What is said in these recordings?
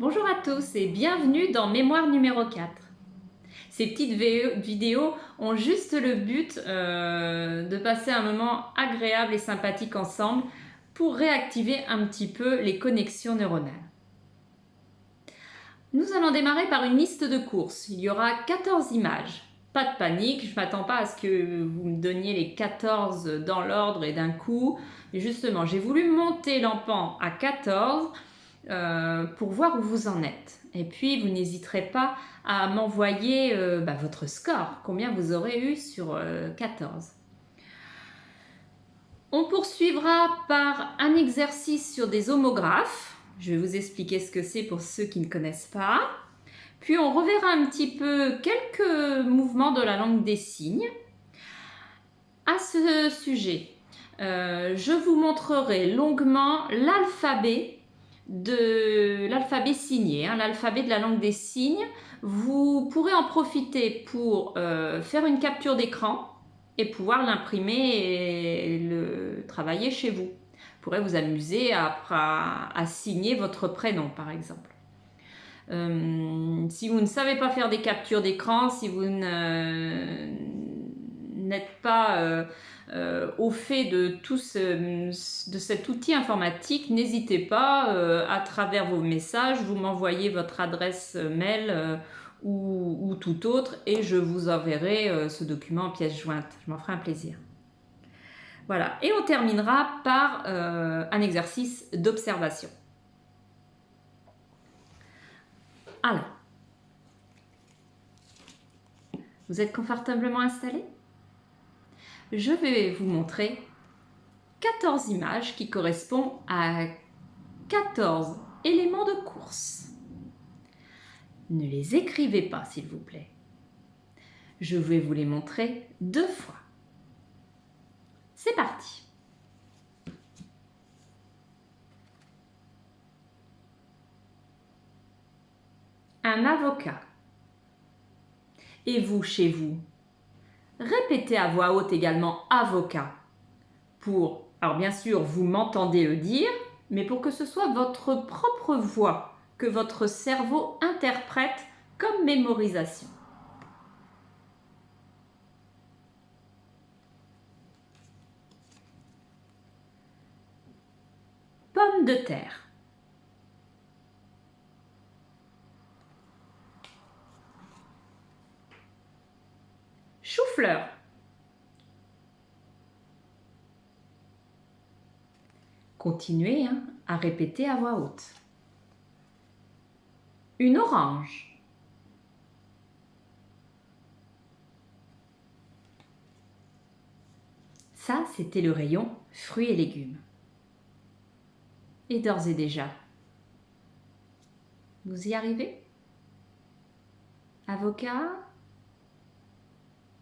Bonjour à tous et bienvenue dans Mémoire numéro 4. Ces petites vidéos ont juste le but de passer un moment agréable et sympathique ensemble pour réactiver un petit peu les connexions neuronales. Nous allons démarrer par une liste de courses. Il y aura 14 images. Pas de panique, je ne m'attends pas à ce que vous me donniez les 14 dans l'ordre et d'un coup. Mais justement, j'ai voulu monter l'empan à 14 pour voir où vous en êtes. Et puis, vous n'hésiterez pas à m'envoyer votre score, combien vous aurez eu sur 14. On poursuivra par un exercice sur des homographes. Je vais vous expliquer ce que c'est pour ceux qui ne connaissent pas. Puis on reverra un petit peu quelques mouvements de la langue des signes. À ce sujet, je vous montrerai longuement l'alphabet signé, l'alphabet de la langue des signes. Vous pourrez en profiter pour faire une capture d'écran et pouvoir l'imprimer et le travailler chez vous. Vous pourrez vous amuser à signer votre prénom, par exemple. Si vous ne savez pas faire des captures d'écran, si vous n'êtes pas au fait de cet outil informatique, n'hésitez pas à travers vos messages, vous m'envoyez votre adresse mail ou tout autre et je vous enverrai ce document en pièce jointe. Je m'en ferai un plaisir. Voilà, et on terminera par un exercice d'observation. Alors, vous êtes confortablement installés? Je vais vous montrer 14 images qui correspondent à 14 éléments de course. Ne les écrivez pas, s'il vous plaît. Je vais vous les montrer 2 fois. C'est parti. Un avocat. Et vous, chez vous, répétez à voix haute également avocat. Alors bien sûr, vous m'entendez le dire, mais pour que ce soit votre propre voix que votre cerveau interprète comme mémorisation. Pomme de terre. Chou-fleur. Continuez à répéter à voix haute. Une orange. Ça, c'était le rayon fruits et légumes. Et d'ores et déjà, vous y arrivez? Avocat,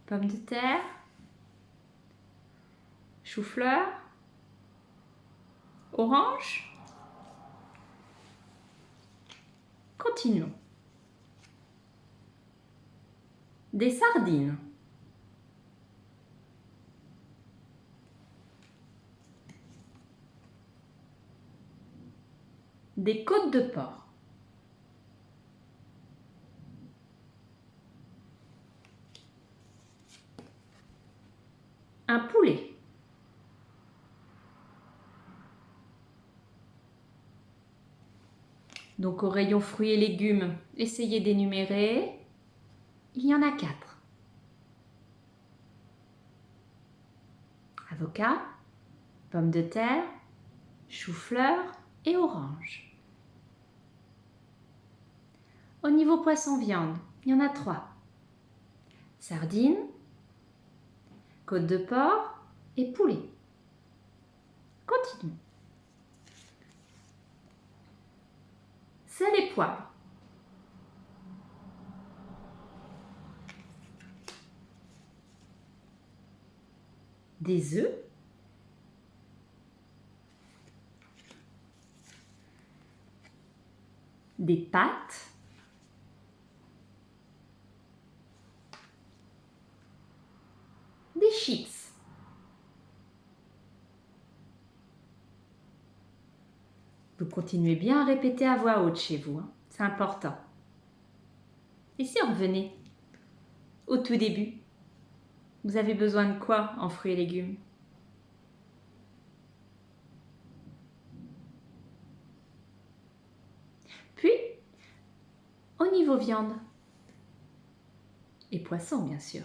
pomme de terre, chou-fleur, orange. Continuons. Des sardines. Des côtes de porc. Un poulet. Donc au rayon fruits et légumes, essayez d'énumérer. Il y en a 4. Avocat, pomme de terre, chou-fleur et orange. Au niveau poisson-viande, il y en a 3. Sardines, côte de porc et poulet. Continuons. Sel et poivre. Des œufs. Des pâtes. Des chips. Vous continuez bien à répéter à voix haute chez vous. C'est important. Et si on revenait au tout début, vous avez besoin de quoi en fruits et légumes? Puis, au niveau viande et poisson, bien sûr.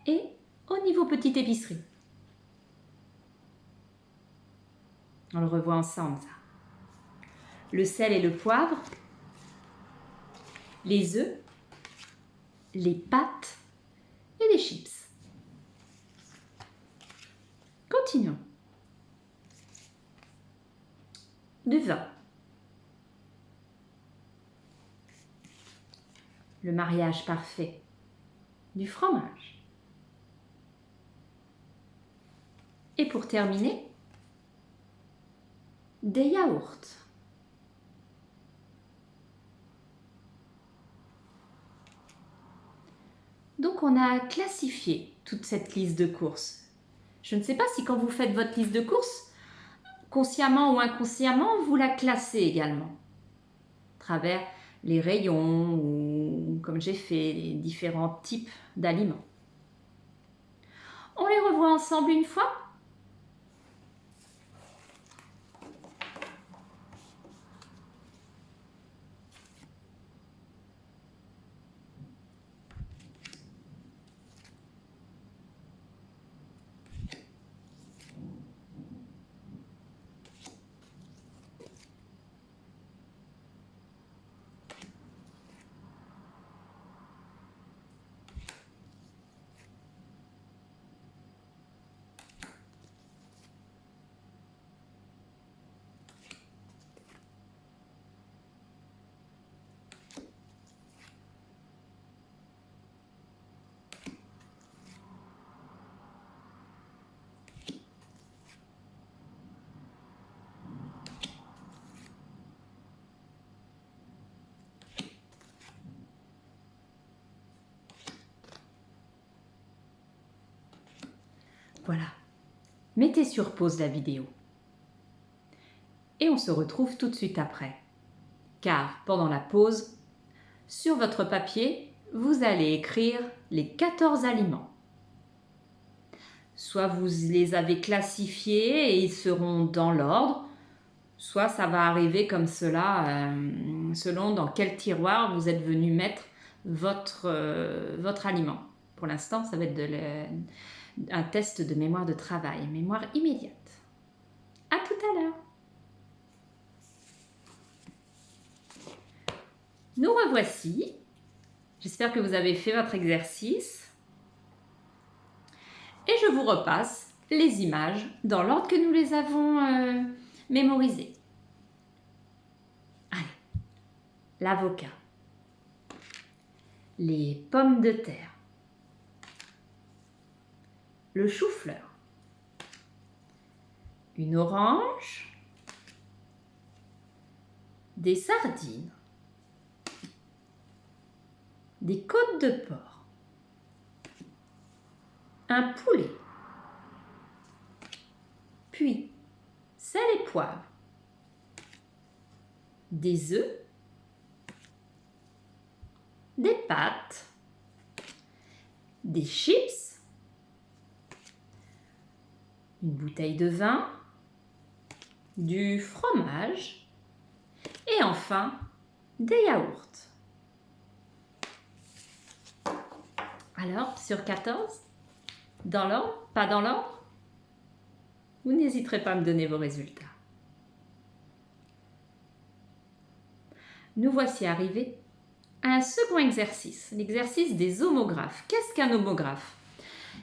Et au niveau petite épicerie. On le revoit ensemble, ça. Le sel et le poivre, les œufs, les pâtes et les chips. Continuons. Du vin. Le mariage parfait. Du fromage. Et pour terminer, des yaourts. Donc on a classifié toute cette liste de courses. Je ne sais pas si quand vous faites votre liste de courses, consciemment ou inconsciemment, vous la classez également. À travers les rayons ou, comme j'ai fait, les différents types d'aliments. On les revoit ensemble une fois. Voilà. Mettez sur pause la vidéo. Et on se retrouve tout de suite après. Car pendant la pause, sur votre papier, vous allez écrire les 14 aliments. Soit vous les avez classifiés et ils seront dans l'ordre, soit ça va arriver comme cela, selon dans quel tiroir vous êtes venu mettre votre aliment. Pour l'instant, ça va être un test de mémoire de travail, mémoire immédiate. À tout à l'heure. Nous revoici. J'espère que vous avez fait votre exercice. Et je vous repasse les images dans l'ordre que nous les avons mémorisées. Allez, l'avocat, les pommes de terre, le chou-fleur, une orange, des sardines, des côtes de porc, un poulet, puis sel et poivre, des œufs, des pâtes, des chips, une bouteille de vin, du fromage et enfin des yaourts. Alors, sur 14, dans l'ordre, pas dans l'ordre? Vous n'hésiterez pas à me donner vos résultats. Nous voici arrivés à un second exercice, l'exercice des homographes. Qu'est-ce qu'un homographe?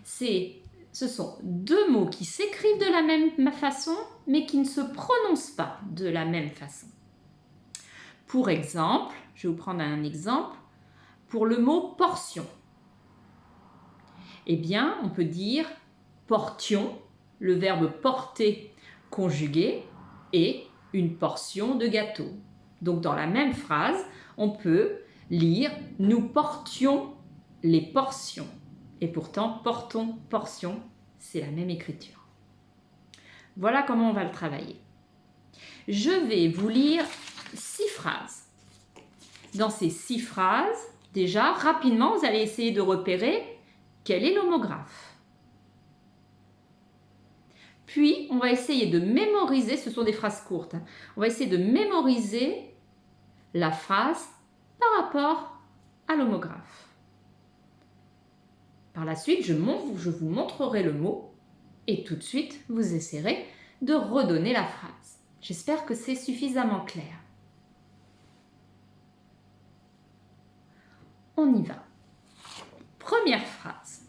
Ce sont deux mots qui s'écrivent de la même façon, mais qui ne se prononcent pas de la même façon. Pour exemple, je vais vous prendre un exemple, pour le mot portion. Eh bien, on peut dire portion, le verbe porter conjugué, et une portion de gâteau. Donc, dans la même phrase, on peut lire « Nous portions les portions ». Et pourtant, portons, portion, c'est la même écriture. Voilà comment on va le travailler. Je vais vous lire 6 phrases. Dans ces 6 phrases, déjà, rapidement, vous allez essayer de repérer quel est l'homographe. Puis, on va essayer de mémoriser, ce sont des phrases courtes, hein, on va essayer de mémoriser la phrase par rapport à l'homographe. Par la suite, je vous montrerai le mot et tout de suite, vous essaierez de redonner la phrase. J'espère que c'est suffisamment clair. On y va. Première phrase.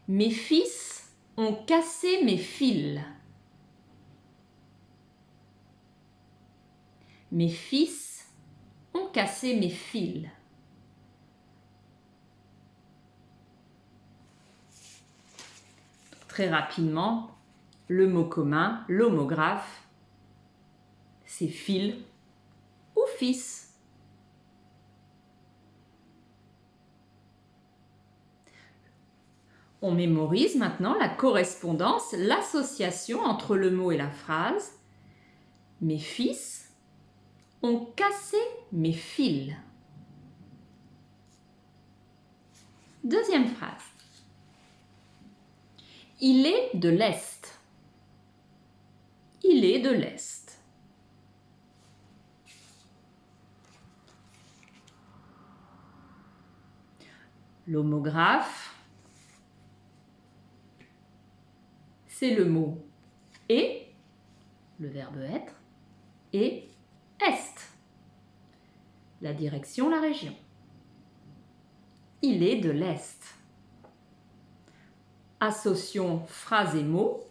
Mes fils ont cassé mes fils. Mes fils ont cassé mes fils. Très rapidement, le mot commun, l'homographe, c'est fils ou fils. On mémorise maintenant la correspondance, l'association entre le mot et la phrase. Mes fils ont cassé mes fils. Deuxième phrase. Il est de l'Est. Il est de l'Est. L'homographe, c'est le mot « et », le verbe « être », et « est », la direction, la région. Il est de l'Est. Associons phrase et mot,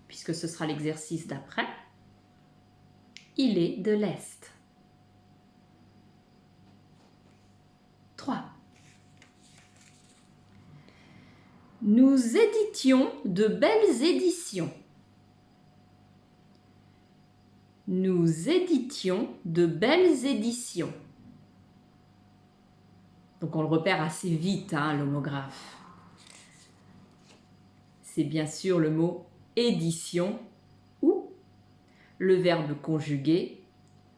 puisque ce sera l'exercice d'après. Il est de l'Est. 3. Nous éditions de belles éditions. Nous éditions de belles éditions. Donc on le repère assez vite, hein, l'homographe. C'est bien sûr le mot édition ou le verbe conjugué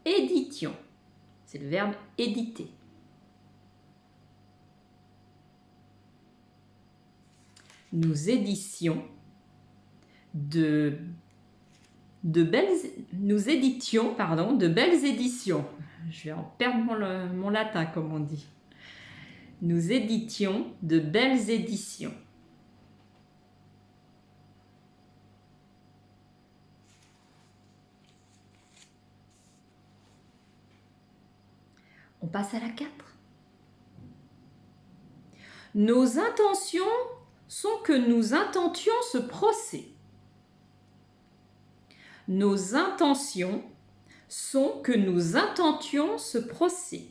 édition. C'est le verbe éditer. Nous éditions de belles éditions. Je vais en perdre mon latin, comme on dit. Nous éditions de belles éditions. On passe à la 4. Nos intentions sont que nous intentions ce procès. Nos intentions sont que nous intentions ce procès.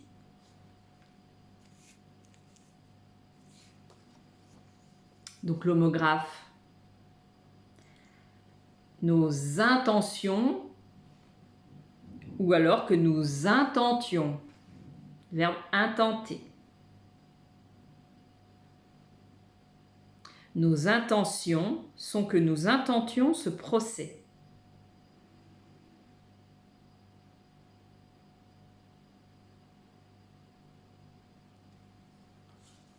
Donc l'homographe. Nos intentions ou alors que nous intentions. Verbe intenter. Nos intentions sont que nous intentions ce procès.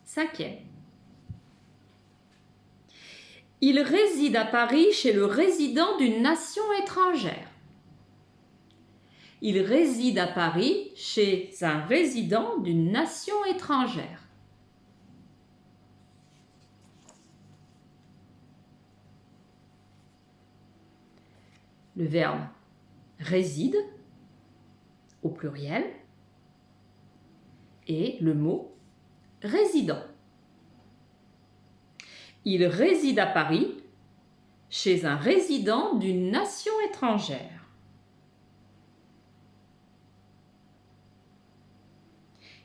Cinquième. Il réside à Paris chez le résident d'une nation étrangère. Il réside à Paris chez un résident d'une nation étrangère. Le verbe réside au pluriel et le mot résident. Il réside à Paris chez un résident d'une nation étrangère.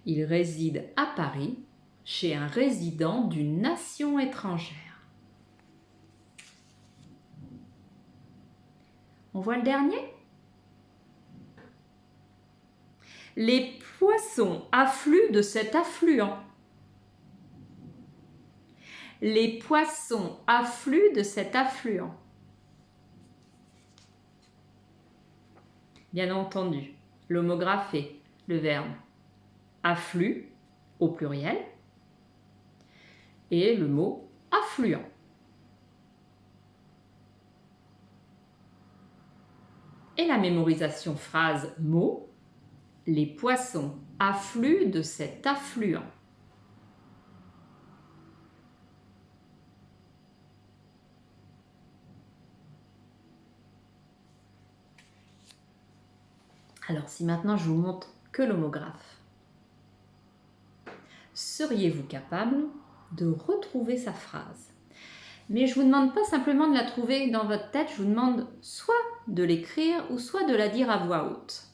Il réside à Paris chez un résident d'une nation étrangère. On voit le dernier? Les poissons affluent de cet affluent. Les poissons affluent de cet affluent. Bien entendu, l'homographe est le verbe afflue au pluriel et le mot affluent. Et la mémorisation phrase-mot, les poissons affluent de cet affluent. Alors, si maintenant je vous montre que l'homographe, seriez-vous capable de retrouver sa phrase? Mais je ne vous demande pas simplement de la trouver dans votre tête, je vous demande soit de l'écrire ou soit de la dire à voix haute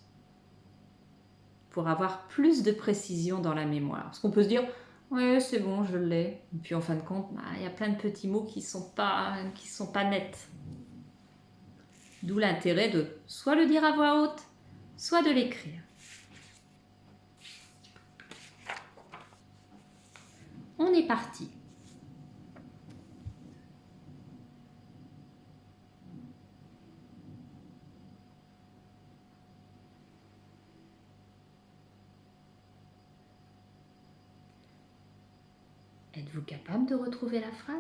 pour avoir plus de précision dans la mémoire. Parce qu'on peut se dire, ouais, c'est bon, je l'ai. Et puis en fin de compte, il y a plein de petits mots qui sont pas nets. D'où l'intérêt de soit le dire à voix haute, soit de l'écrire. On est parti. Êtes-vous capable de retrouver la phrase?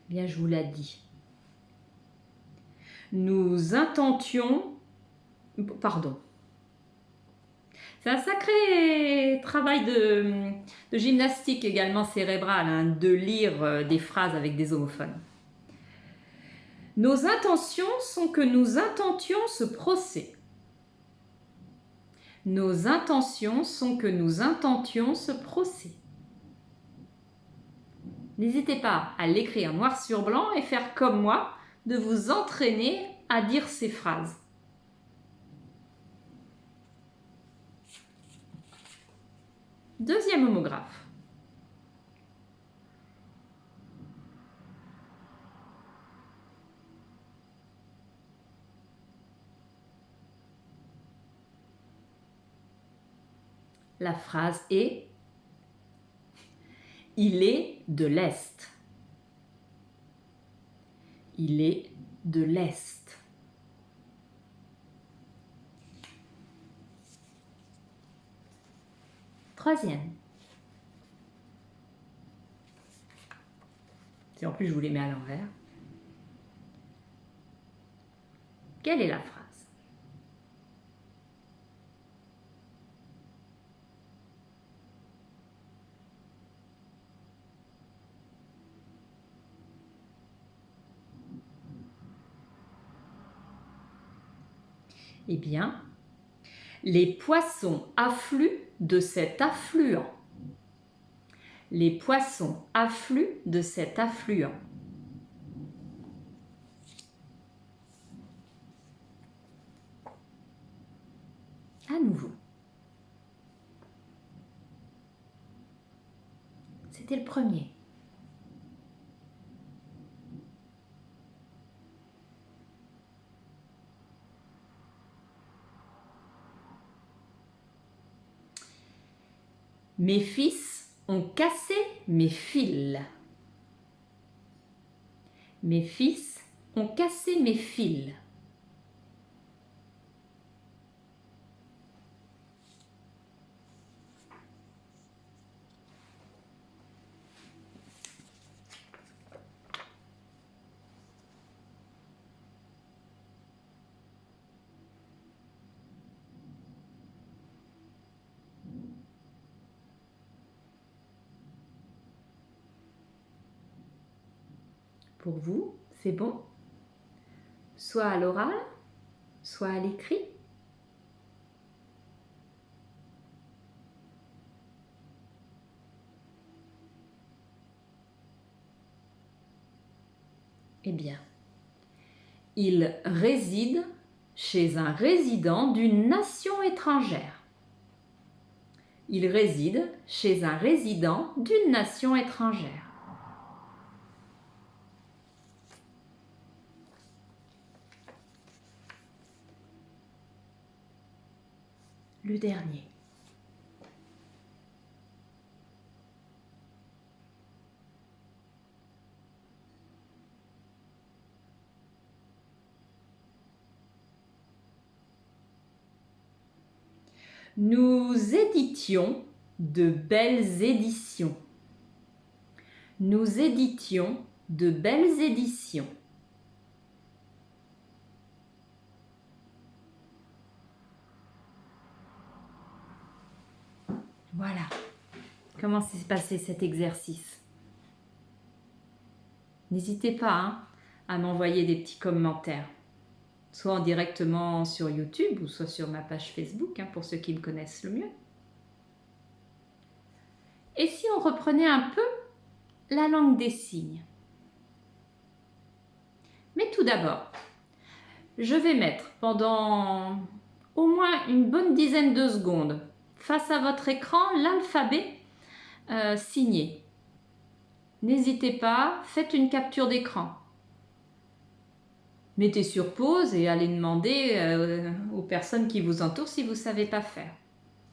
Bien, je vous l'ai dit. Nous intentions... Pardon. C'est un sacré travail de gymnastique également cérébrale, hein, de lire des phrases avec des homophones. Nos intentions sont que nous intentions ce procès. Nos intentions sont que nous intentions ce procès. N'hésitez pas à l'écrire noir sur blanc et faire comme moi, de vous entraîner à dire ces phrases. Deuxième homographe. La phrase est « Il est de l'Est ». Il est de l'Est. Troisième. Si en plus je vous les mets à l'envers. Quelle est la phrase? Eh bien, les poissons affluent de cet affluent. Les poissons affluent de cet affluent. À nouveau. C'était le premier. Mes fils ont cassé mes fils. Mes fils ont cassé mes fils. Pour vous, c'est bon? Soit à l'oral, soit à l'écrit. Eh bien, il réside chez un résident d'une nation étrangère. Il réside chez un résident d'une nation étrangère. Le dernier. Nous éditions de belles éditions. Nous éditions de belles éditions. Voilà. Comment s'est passé cet exercice? N'hésitez pas hein, à m'envoyer des petits commentaires, soit directement sur YouTube ou soit sur ma page Facebook, hein, pour ceux qui me connaissent le mieux. Et si on reprenait un peu la langue des signes? Mais tout d'abord, je vais mettre pendant au moins une bonne dizaine de secondes face à votre écran l'alphabet signé. N'hésitez pas, faites une capture d'écran. Mettez sur pause et allez demander aux personnes qui vous entourent si vous ne savez pas faire.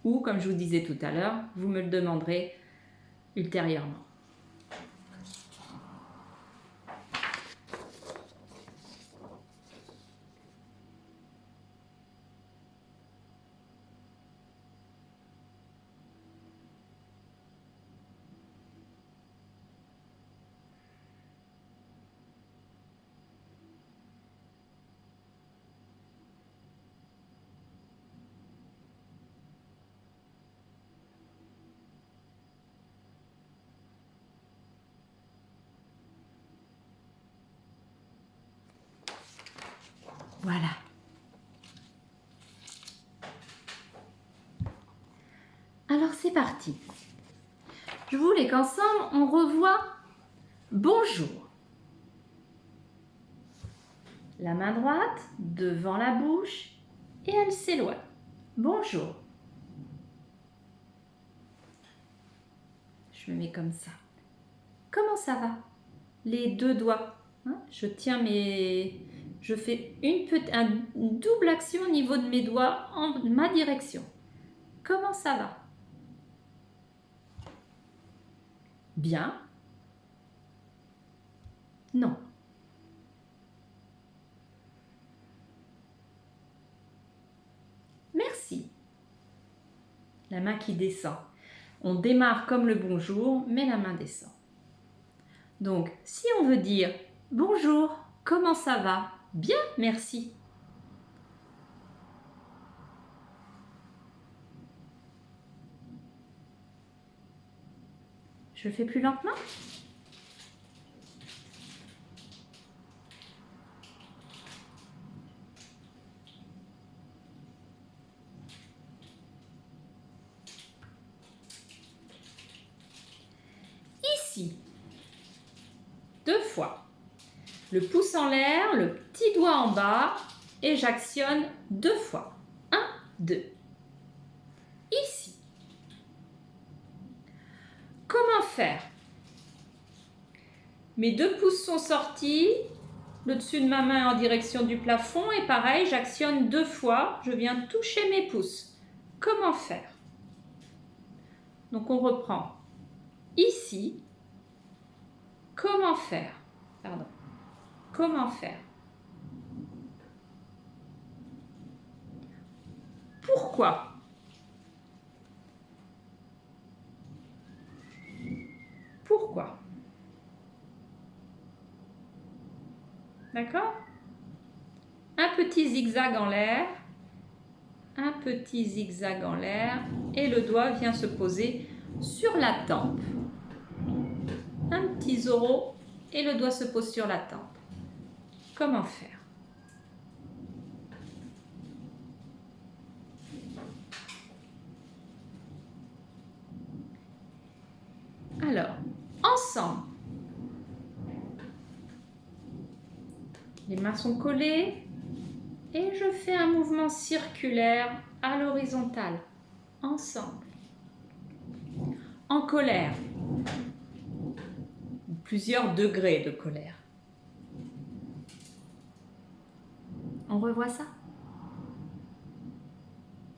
Ou, comme je vous disais tout à l'heure, vous me le demanderez ultérieurement. Voilà. Alors c'est parti. Je voulais qu'ensemble on revoie bonjour. La main droite devant la bouche et elle s'éloigne. Bonjour. Je me mets comme ça. Comment ça va? Les deux doigts. Hein? Je tiens mes... Je fais une double action au niveau de mes doigts en ma direction. Comment ça va? Bien? Non. Merci. La main qui descend. On démarre comme le bonjour, mais la main descend. Donc, si on veut dire bonjour, comment ça va? Bien, merci. Je le fais plus lentement. Ici, 2 fois. Le pouce en l'air, le petit doigt en bas et j'actionne 2 fois. 1, 2. Ici. Comment faire? Mes 2 pouces sont sortis, le dessus de ma main en direction du plafond et pareil, j'actionne 2 fois, je viens toucher mes pouces. Comment faire? Donc on reprend. Ici, comment faire? Pardon. Comment faire? Pourquoi? Pourquoi? D'accord? Un petit zigzag en l'air, un petit zigzag en l'air et le doigt vient se poser sur la tempe. Un petit zoro et le doigt se pose sur la tempe. Comment faire? Alors, ensemble. Les mains sont collées et je fais un mouvement circulaire à l'horizontale. Ensemble. En colère. Plusieurs degrés de colère. On revoit ça?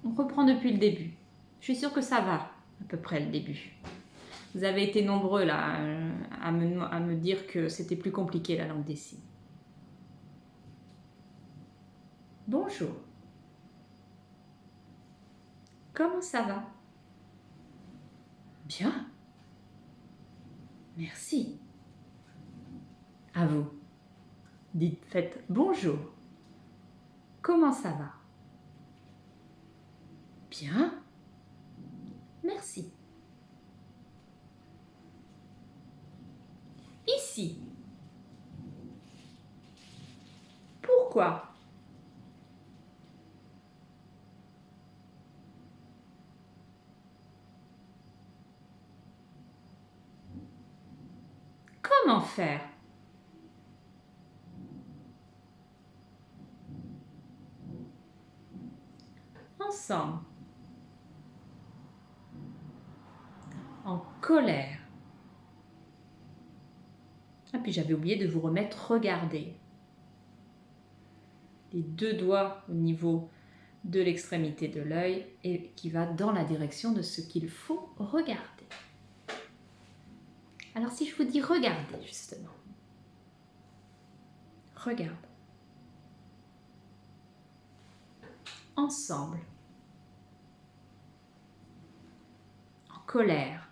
On reprend depuis le début. Je suis sûre que ça va, à peu près le début. Vous avez été nombreux là à me dire que c'était plus compliqué la langue des signes. Bonjour. Comment ça va? Bien. Merci. À vous. Faites bonjour. Comment ça va? Bien. Merci. Ici. Pourquoi? Comment faire? Ensemble. En colère. Ah, puis j'avais oublié de vous remettre regarder. Les deux doigts au niveau de l'extrémité de l'œil et qui va dans la direction de ce qu'il faut regarder. Alors si je vous dis regarder justement, regarde. Ensemble. En colère.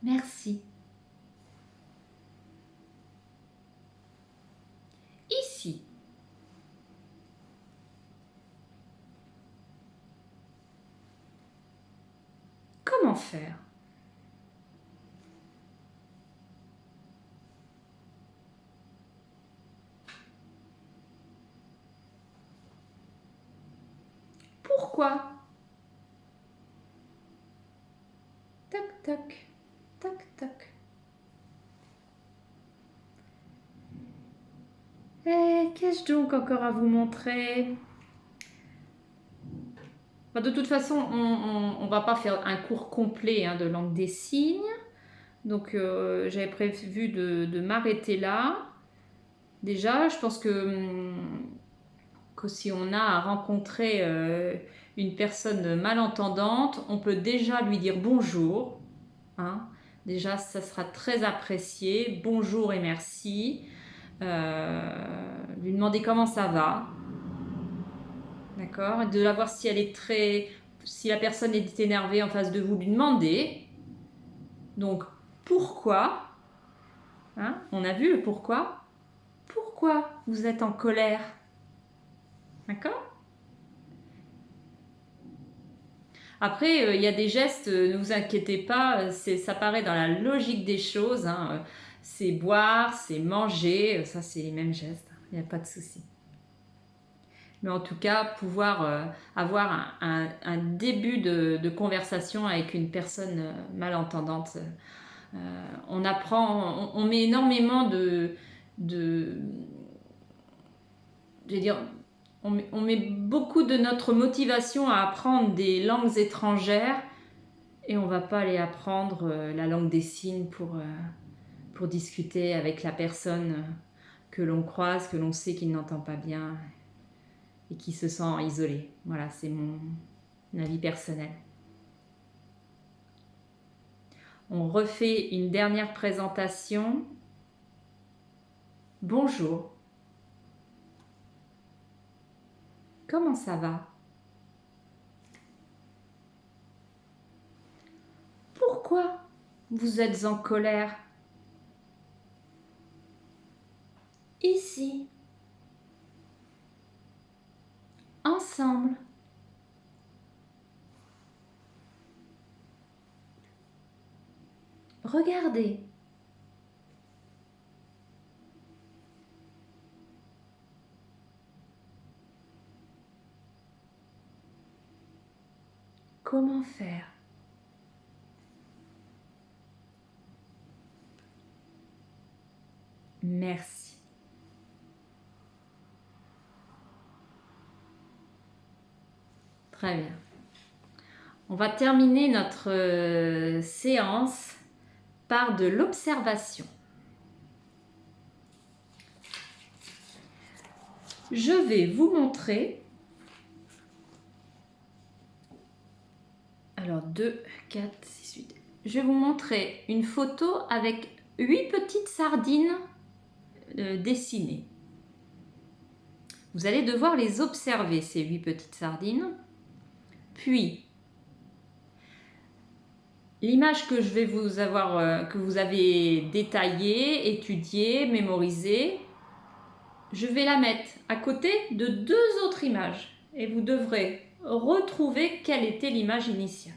Merci. Ici. Comment faire? Pourquoi? Toc, toc, toc, toc. Qu'ai-je donc encore à vous montrer? De toute façon, on ne va pas faire un cours complet de langue des signes. Donc, j'avais prévu de m'arrêter là. Déjà, je pense que si on a à rencontrer une personne malentendante, on peut déjà lui dire bonjour. Déjà, ça sera très apprécié. Bonjour et merci. Lui demander comment ça va. D'accord? De la voir si elle est si la personne est énervée en face de vous, lui demander. Donc, pourquoi? On a vu le pourquoi. Pourquoi vous êtes en colère? D'accord? Après, il y a des gestes, ne vous inquiétez pas, ça paraît dans la logique des choses. C'est boire, c'est manger, ça c'est les mêmes gestes, il n'y a pas de souci. Mais en tout cas, pouvoir avoir un début de conversation avec une personne malentendante, on apprend, on met énormément je vais dire, on met beaucoup de notre motivation à apprendre des langues étrangères et on va pas aller apprendre la langue des signes pour discuter avec la personne que l'on croise, que l'on sait qu'il n'entend pas bien et qui se sent isolé. Voilà, c'est mon avis personnel. On refait une dernière présentation. Bonjour. Comment ça va? Pourquoi vous êtes en colère? Ici. Ensemble. Regardez. Comment faire? Merci. Très bien. On va terminer notre séance par de l'observation. Je vais vous montrer. Alors 2, 4, 6, 8. Je vais vous montrer une photo avec 8 petites sardines dessinées. Vous allez devoir les observer, ces 8 petites sardines. Puis, l'image que que vous avez détaillée, étudiée, mémorisée, je vais la mettre à côté de 2 autres images. Et vous devrez retrouver quelle était l'image initiale.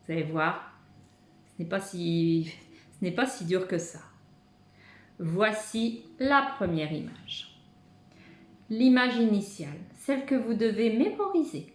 Vous allez voir, ce n'est pas si dur que ça. Voici la première image. L'image initiale, celle que vous devez mémoriser.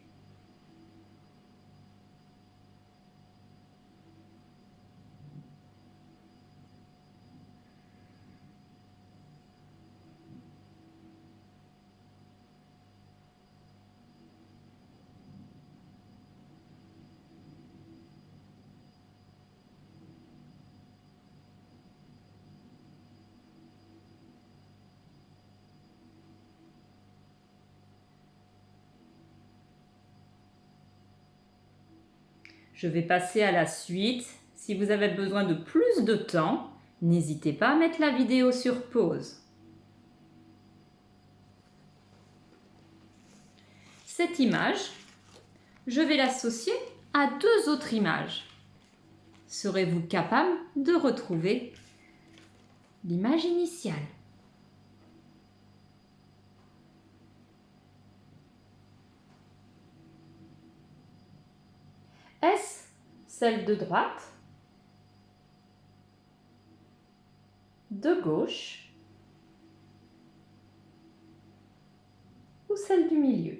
Je vais passer à la suite. Si vous avez besoin de plus de temps, n'hésitez pas à mettre la vidéo sur pause. Cette image, je vais l'associer à 2 autres images. Serez-vous capable de retrouver l'image initiale? Est-ce celle de droite, de gauche ou celle du milieu?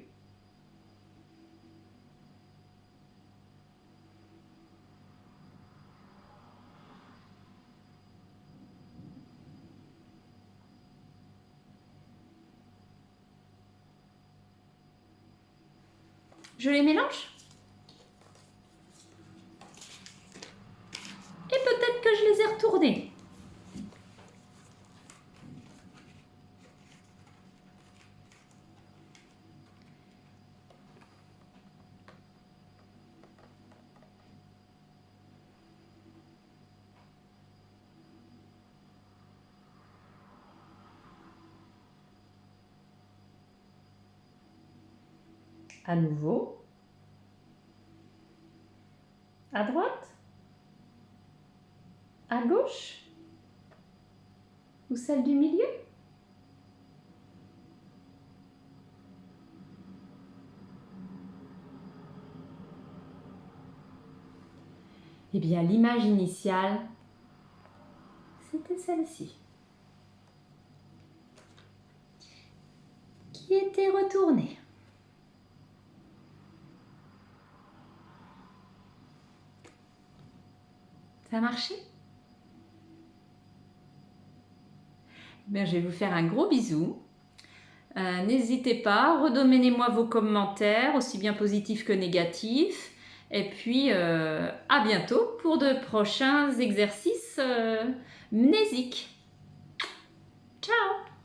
Je les mélange? Et peut-être que je les ai retournés. À nouveau. À droite? À gauche? Ou celle du milieu? Eh bien, l'image initiale, c'était celle-ci, qui était retournée. Ça a marché? Bien, je vais vous faire un gros bisou. N'hésitez pas, redonnez-moi vos commentaires, aussi bien positifs que négatifs. Et puis, à bientôt pour de prochains exercices mnésiques. Ciao!